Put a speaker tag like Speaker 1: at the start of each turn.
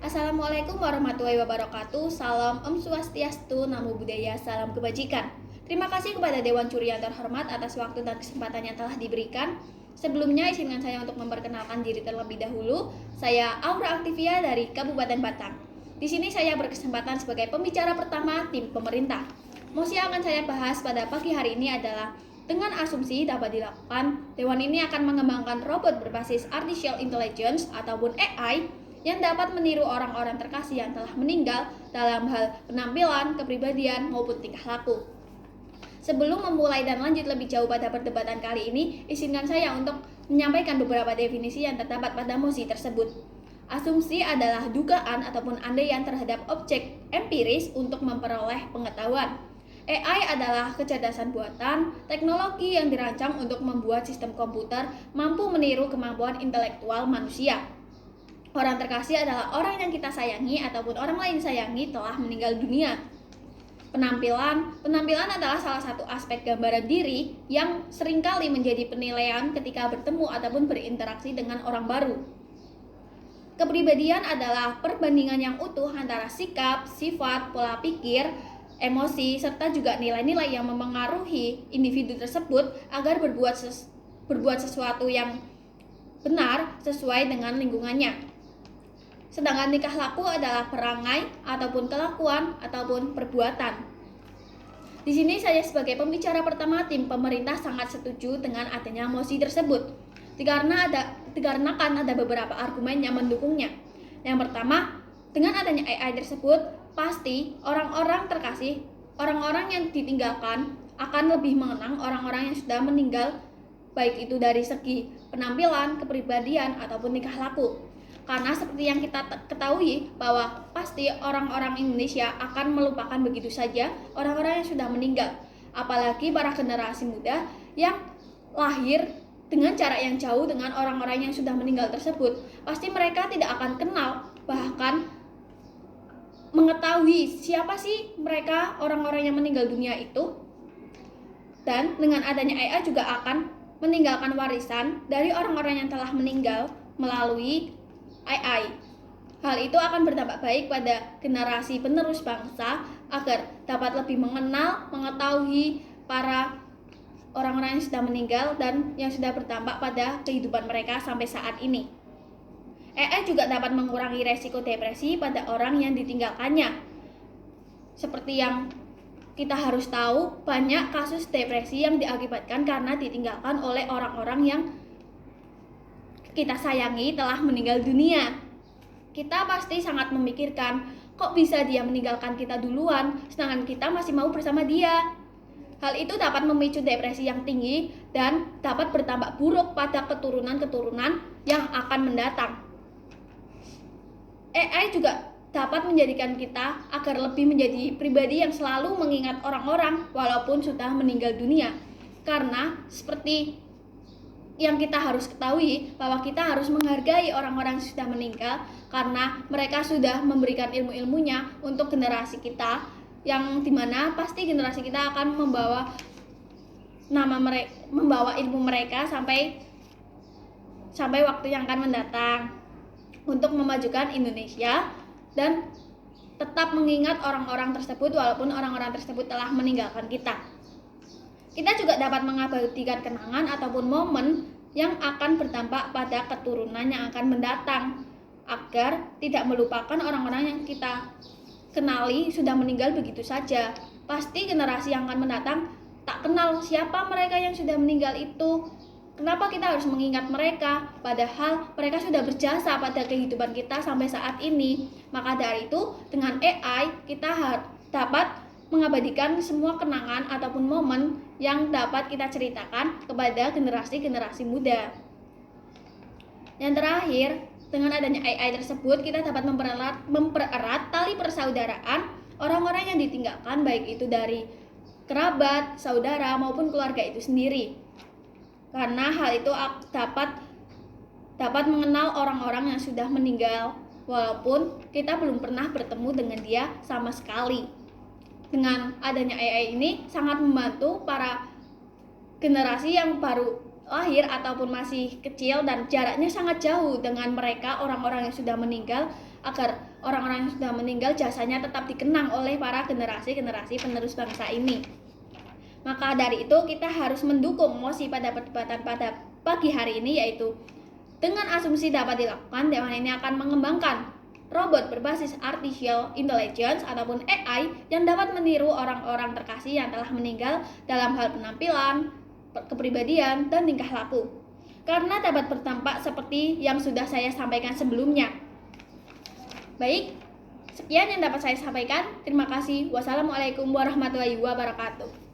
Speaker 1: Assalamualaikum warahmatullahi wabarakatuh. Salam Om Swastiastu, Namo Buddhaya, salam kebajikan. Terima kasih kepada Dewan Juri yang terhormat atas waktu dan kesempatan yang telah diberikan. Sebelumnya izinkan saya untuk memperkenalkan diri terlebih dahulu. Saya Aura Aktivia dari Kabupaten Batang. Di sini saya berkesempatan sebagai pembicara pertama tim pemerintah. Mosi yang akan saya bahas pada pagi hari ini adalah dengan asumsi dapat dilakukan, Dewan ini akan mengembangkan robot berbasis Artificial Intelligence ataupun AI yang dapat meniru orang-orang terkasih yang telah meninggal dalam hal penampilan, kepribadian, maupun tingkah laku. Sebelum memulai dan lanjut lebih jauh pada perdebatan kali ini, izinkan saya untuk menyampaikan beberapa definisi yang terdapat pada mosi tersebut. Asumsi adalah dugaan ataupun andaian terhadap objek empiris untuk memperoleh pengetahuan. AI adalah kecerdasan buatan, teknologi yang dirancang untuk membuat sistem komputer mampu meniru kemampuan intelektual manusia. Orang terkasih adalah orang yang kita sayangi ataupun orang lain sayangi telah meninggal dunia. Penampilan adalah salah satu aspek gambaran diri yang seringkali menjadi penilaian ketika bertemu ataupun berinteraksi dengan orang baru. Kepribadian adalah perbandingan yang utuh antara sikap, sifat, pola pikir, emosi, serta juga nilai-nilai yang memengaruhi individu tersebut agar berbuat sesuatu yang benar sesuai dengan lingkungannya. Sedangkan tingkah laku adalah perangai ataupun kelakuan ataupun perbuatan. Di sini saya sebagai pembicara pertama tim pemerintah sangat setuju dengan adanya mosi tersebut. Dikarenakan ada beberapa argumen yang mendukungnya. Yang pertama, dengan adanya AI tersebut, pasti orang-orang terkasih, orang-orang yang ditinggalkan akan lebih mengenang orang-orang yang sudah meninggal, baik itu dari segi penampilan, kepribadian, ataupun tingkah laku. Karena seperti yang kita ketahui bahwa pasti orang-orang Indonesia akan melupakan begitu saja orang-orang yang sudah meninggal. Apalagi para generasi muda yang lahir dengan jarak yang jauh dengan orang-orang yang sudah meninggal tersebut. Pasti mereka tidak akan kenal, bahkan mengetahui siapa sih mereka orang-orang yang meninggal dunia itu. Dan dengan adanya AI juga akan meninggalkan warisan dari orang-orang yang telah meninggal melalui AI. Hal itu akan berdampak baik pada generasi penerus bangsa agar dapat lebih mengenal, mengetahui para orang-orang yang sudah meninggal dan yang sudah berdampak pada kehidupan mereka sampai saat ini. AI juga dapat mengurangi resiko depresi pada orang yang ditinggalkannya. Seperti yang kita harus tahu, banyak kasus depresi yang diakibatkan karena ditinggalkan oleh orang-orang yang kita sayangi telah meninggal dunia. Kita pasti sangat memikirkan, kok bisa dia meninggalkan kita duluan, sedangkan kita masih mau bersama dia. Hal itu dapat memicu depresi yang tinggi dan dapat berdampak buruk pada keturunan-keturunan yang akan mendatang. AI juga dapat menjadikan kita agar lebih menjadi pribadi yang selalu mengingat orang-orang walaupun sudah meninggal dunia. Karena seperti yang kita harus ketahui bahwa kita harus menghargai orang-orang yang sudah meninggal karena mereka sudah memberikan ilmu-ilmunya untuk generasi kita, yang dimana pasti generasi kita akan membawa ilmu mereka sampai waktu yang akan mendatang untuk memajukan Indonesia dan tetap mengingat orang-orang tersebut walaupun orang-orang tersebut telah meninggalkan kita. Kita juga dapat mengabadikan kenangan ataupun momen yang akan berdampak pada keturunan yang akan mendatang agar tidak melupakan orang-orang yang kita kenali sudah meninggal begitu saja. Pasti generasi yang akan mendatang tak kenal siapa mereka yang sudah meninggal itu. Kenapa kita harus mengingat mereka padahal mereka sudah berjasa pada kehidupan kita sampai saat ini. Maka dari itu dengan AI kita dapat mengabadikan semua kenangan ataupun momen yang dapat kita ceritakan kepada generasi-generasi muda. Yang terakhir, dengan adanya AI tersebut kita dapat mempererat tali persaudaraan orang-orang yang ditinggalkan, baik itu dari kerabat, saudara maupun keluarga itu sendiri. Karena hal itu dapat mengenal orang-orang yang sudah meninggal walaupun kita belum pernah bertemu dengan dia sama sekali. Dengan adanya AI ini sangat membantu para generasi yang baru lahir ataupun masih kecil dan jaraknya sangat jauh dengan mereka orang-orang yang sudah meninggal, agar orang-orang yang sudah meninggal jasanya tetap dikenang oleh para generasi-generasi penerus bangsa ini. Maka dari itu kita harus mendukung mosi pada perdebatan pada pagi hari ini, yaitu dengan asumsi dapat dilakukan, Dewan ini akan mengembangkan robot berbasis artificial intelligence ataupun AI yang dapat meniru orang-orang terkasih yang telah meninggal dalam hal penampilan, kepribadian, dan tingkah laku. Karena dapat bertampak seperti yang sudah saya sampaikan sebelumnya. Baik, sekian yang dapat saya sampaikan. Terima kasih. Wassalamualaikum warahmatullahi wabarakatuh.